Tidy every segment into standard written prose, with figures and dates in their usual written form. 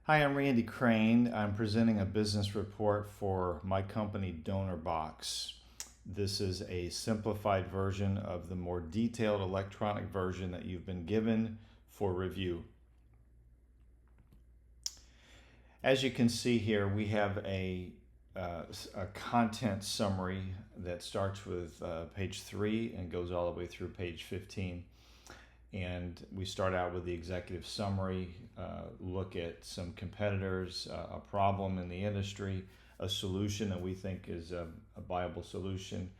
Hi, I'm Randy Crane. I'm presenting a business report for my company DonorBox. This is a simplified version of the more detailed electronic version that you've been given for review. As you can see here, we have a content summary that starts with page 3 and goes all the way through page 15. And we start out with the executive summary, look at some competitors, a problem in the industry, a solution that we think is a viable solution,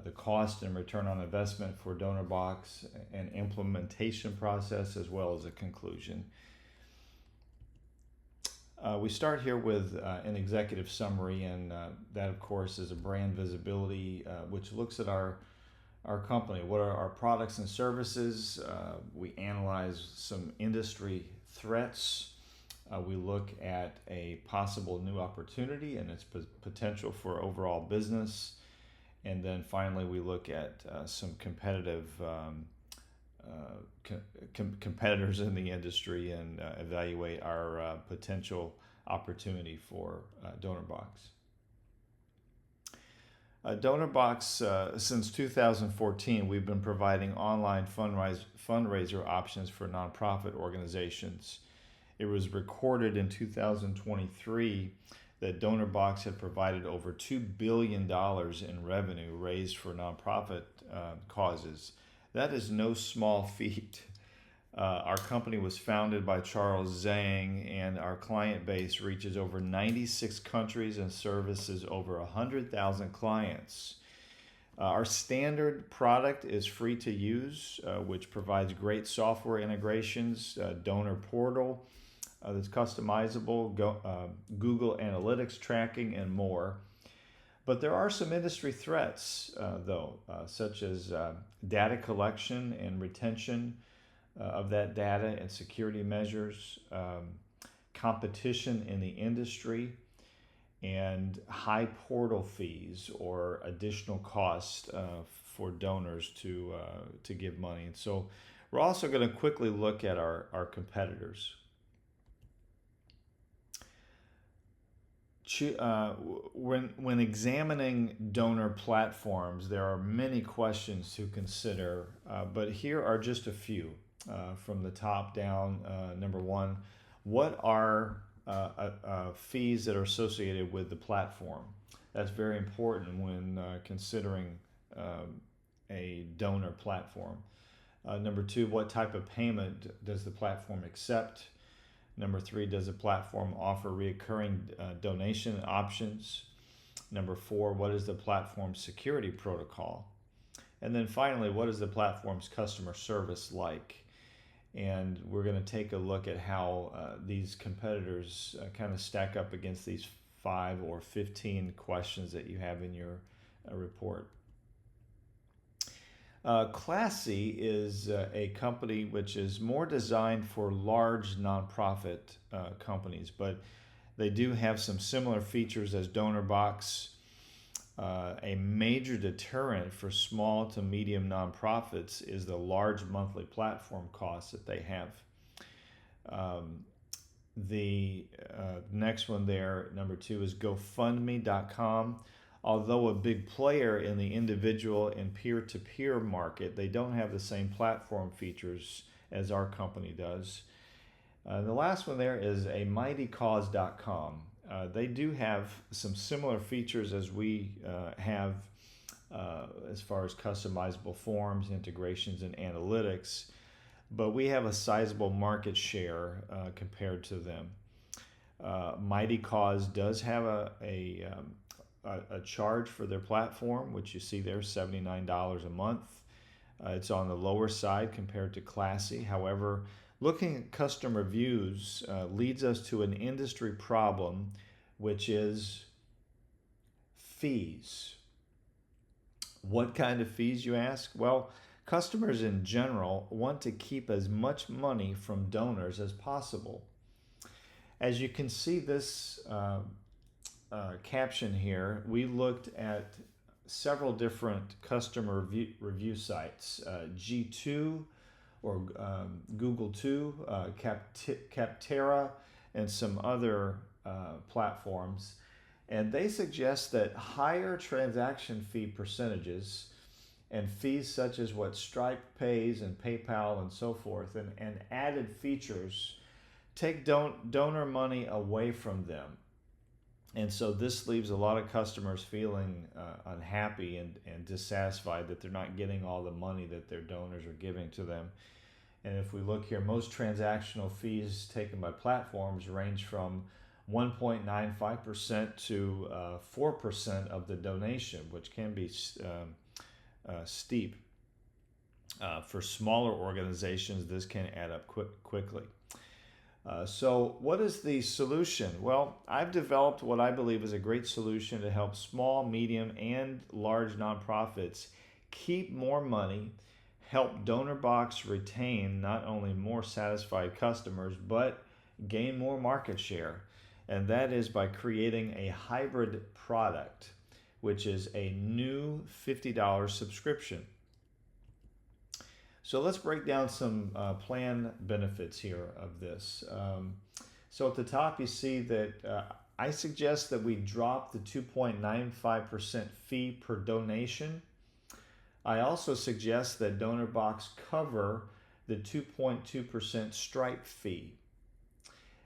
the cost and return on investment for DonorBox, an implementation process, as well as a conclusion. We start here with an executive summary, and that, of course, is a brand visibility, which looks at our company. What are our products and services? We analyze some industry threats. We look at a possible new opportunity and its potential for overall business. And then finally, we look at some competitive competitors in the industry and evaluate our potential opportunity for DonorBox. DonorBox, since 2014, we've been providing online fundraiser options for nonprofit organizations. It was recorded in 2023 that DonorBox had provided over $2 billion in revenue raised for nonprofit causes. That is no small feat. Our company was founded by Charles Zhang, and our client base reaches over 96 countries and services over 100,000 clients. Our standard product is free to use, which provides great software integrations, donor portal that's customizable, Google Analytics tracking, and more. But there are some industry threats, though, such as data collection and retention of that data and security measures, competition in the industry, and high portal fees or additional costs for donors to give money. And so we're also going to quickly look at our competitors. When examining donor platforms, there are many questions to consider, but here are just a few. From the top down, number one, what are fees that are associated with the platform? That's very important when considering a donor platform. Number two, what type of payment does the platform accept? Number three, does the platform offer recurring donation options? Number four, what is the platform's security protocol? And then finally, what is the platform's customer service like? And we're going to take a look at how these competitors kind of stack up against these 5 or 15 questions that you have in your report. Classy is a company which is more designed for large nonprofit companies, but they do have some similar features as DonorBox. A major deterrent for small to medium nonprofits is the large monthly platform costs that they have. The next one there, number 2, is GoFundMe.com. Although a big player in the individual and peer-to-peer market, they don't have the same platform features as our company does. The last one there is a MightyCause.com. They do have some similar features as we have as far as customizable forms, integrations, and analytics, but we have a sizable market share compared to them. Mighty Cause does have a charge for their platform, which you see there, $79 a month. It's on the lower side compared to Classy. However, looking at customer reviews leads us to an industry problem, which is fees. What kind of fees, you ask? Well, customers in general want to keep as much money from donors as possible. As you can see this caption here, we looked at several different customer review sites, G2 or Google 2, Capterra, and some other platforms. And they suggest that higher transaction fee percentages and fees such as what Stripe pays and PayPal and so forth, and added features take donor money away from them. And so this leaves a lot of customers feeling unhappy and dissatisfied that they're not getting all the money that their donors are giving to them. And if we look here, most transactional fees taken by platforms range from 1.95% to 4% of the donation, which can be steep. For smaller organizations, this can add up quickly. So what is the solution? Well, I've developed what I believe is a great solution to help small, medium, and large nonprofits keep more money, help DonorBox retain not only more satisfied customers, but gain more market share. And that is by creating a hybrid product, which is a new $50 subscription. So let's break down some plan benefits here of this. So at the top you see that I suggest that we drop the 2.95% fee per donation. I also suggest that DonorBox cover the 2.2% Stripe fee.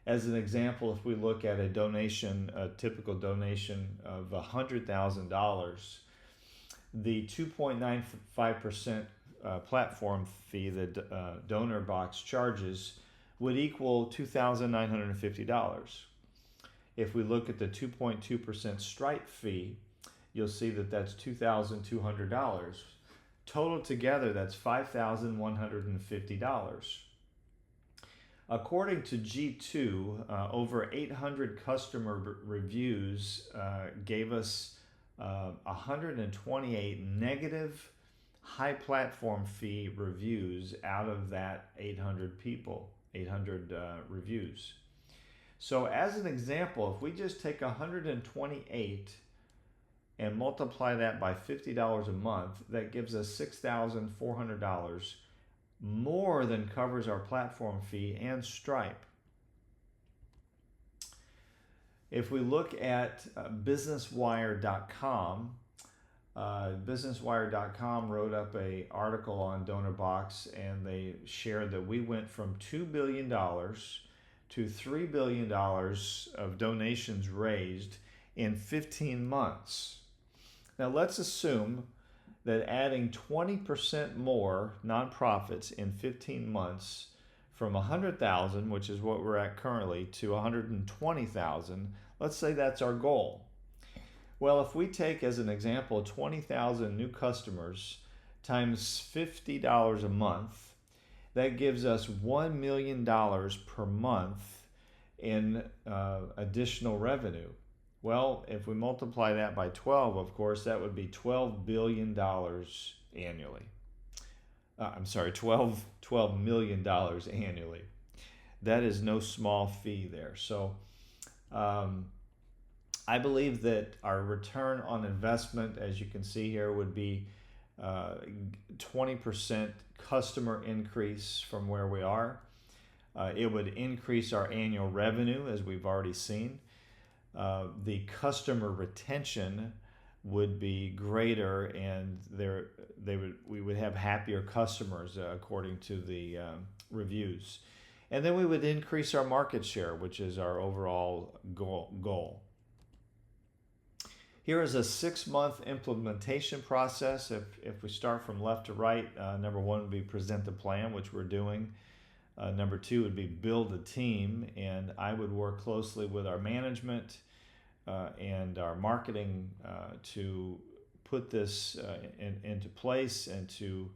As an example, if we look at a donation, a typical donation of $100,000, the 2.95% platform fee that DonorBox charges would equal $2,950. If we look at the 2.2% Stripe fee, you'll see that that's $2,200. Total together, that's $5,150. According to G2, over 800 customer reviews gave us 128 negative high platform fee reviews out of that 800 reviews. So as an example, if we just take 128 and multiply that by $50 a month, that gives us $6,400, more than covers our platform fee and Stripe. If we look at businesswire.com, businesswire.com wrote up an article on DonorBox, and they shared that we went from $2 billion to $3 billion of donations raised in 15 months. Now let's assume that adding 20% more nonprofits in 15 months from 100,000, which is what we're at currently, to 120,000, let's say that's our goal. Well, if we take as an example 20,000 new customers times $50 a month, that gives us $1 million per month in additional revenue. Well, if we multiply that by 12, of course, that would be $12 billion annually. $12 million annually. That is no small fee there. So I believe that our return on investment, as you can see here, would be 20% customer increase from where we are. It would increase our annual revenue, as we've already seen. The customer retention would be greater, and we would have happier customers according to the reviews. And then we would increase our market share, which is our overall goal. Here is a 6-month implementation process. If we start from left to right, number one would be present the plan, which we're doing. Number two would be build a team, and I would work closely with our management and our marketing to put this into place and to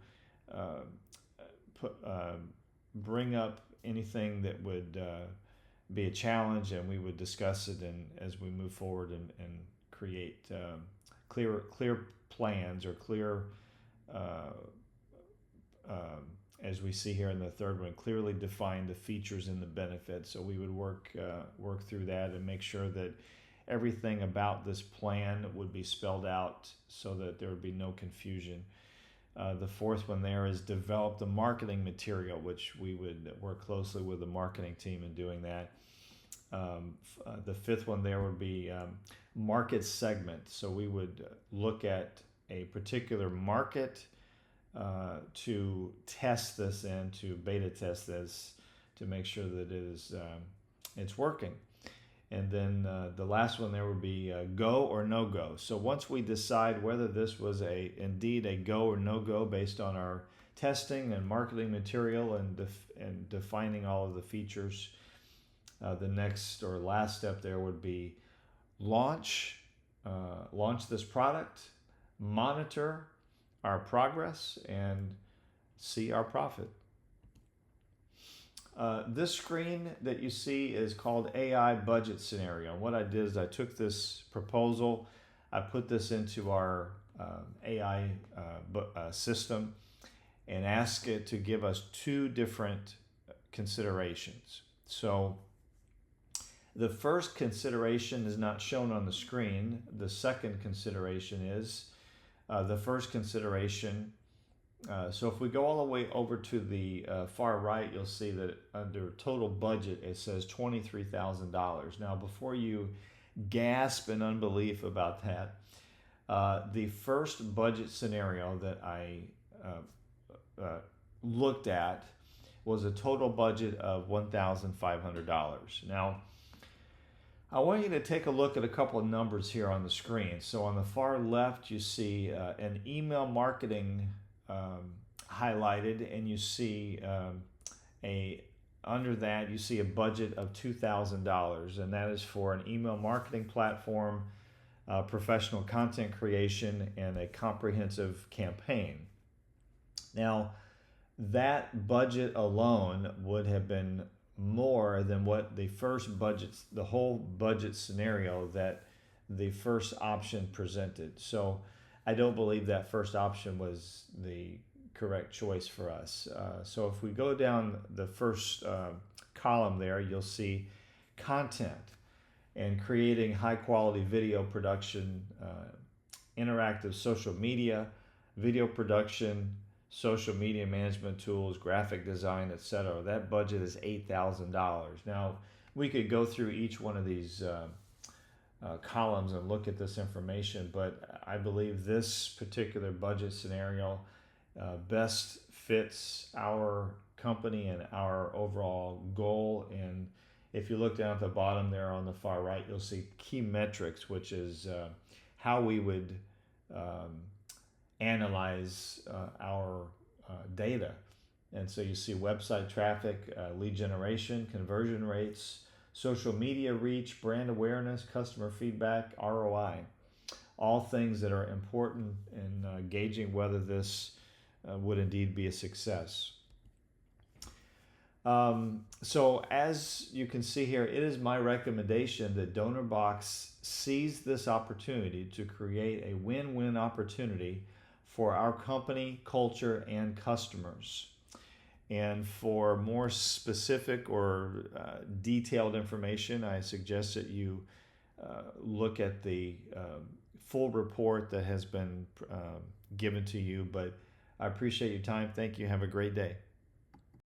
bring up anything that would be a challenge, and we would discuss it as we move forward and create clear plans, or clear, as we see here in the third one, clearly define the features and the benefits. So we would work through that and make sure that everything about this plan would be spelled out so that there would be no confusion. The fourth one there is develop the marketing material, which we would work closely with the marketing team in doing that. The fifth one there would be market segment. So we would look at a particular market to test this in, to beta test this, to make sure that it's working. And then the last one there would be go or no go. So once we decide whether this was indeed a go or no go based on our testing and marketing material and defining all of the features, the next or last step there would be launch this product, monitor our progress, and see our profit. This screen that you see is called AI budget scenario. And what I did is I took this proposal, I put this into our AI system and asked it to give us two different considerations. So the first consideration is not shown on the screen. The second consideration is the first consideration. So if we go all the way over to the far right, you'll see that under total budget, it says $23,000. Now, before you gasp in unbelief about that, the first budget scenario that I looked at was a total budget of $1,500. Now, I want you to take a look at a couple of numbers here on the screen. So on the far left, you see an email marketing highlighted, and you see under that you see a budget of $2,000, and that is for an email marketing platform, professional content creation, and a comprehensive campaign. Now, that budget alone would have been more than what the first budget, the whole budget scenario that the first option presented. So I don't believe that first option was the correct choice for us. So if we go down the first column there, you'll see content and creating high quality video production, interactive social media, video production, social media management tools, graphic design, etc. That budget is $8,000. Now, we could go through each one of these columns and look at this information, but I believe this particular budget scenario best fits our company and our overall goal. And if you look down at the bottom there on the far right, you'll see key metrics, which is how we would analyze our data. And so you see website traffic, lead generation, conversion rates, social media reach, brand awareness, customer feedback, ROI, all things that are important in gauging whether this would indeed be a success. So as you can see here, it is my recommendation that DonorBox seize this opportunity to create a win-win opportunity for our company, culture, and customers. And for more specific or detailed information, I suggest that you look at the full report that has been given to you. But I appreciate your time. Thank you. Have a great day.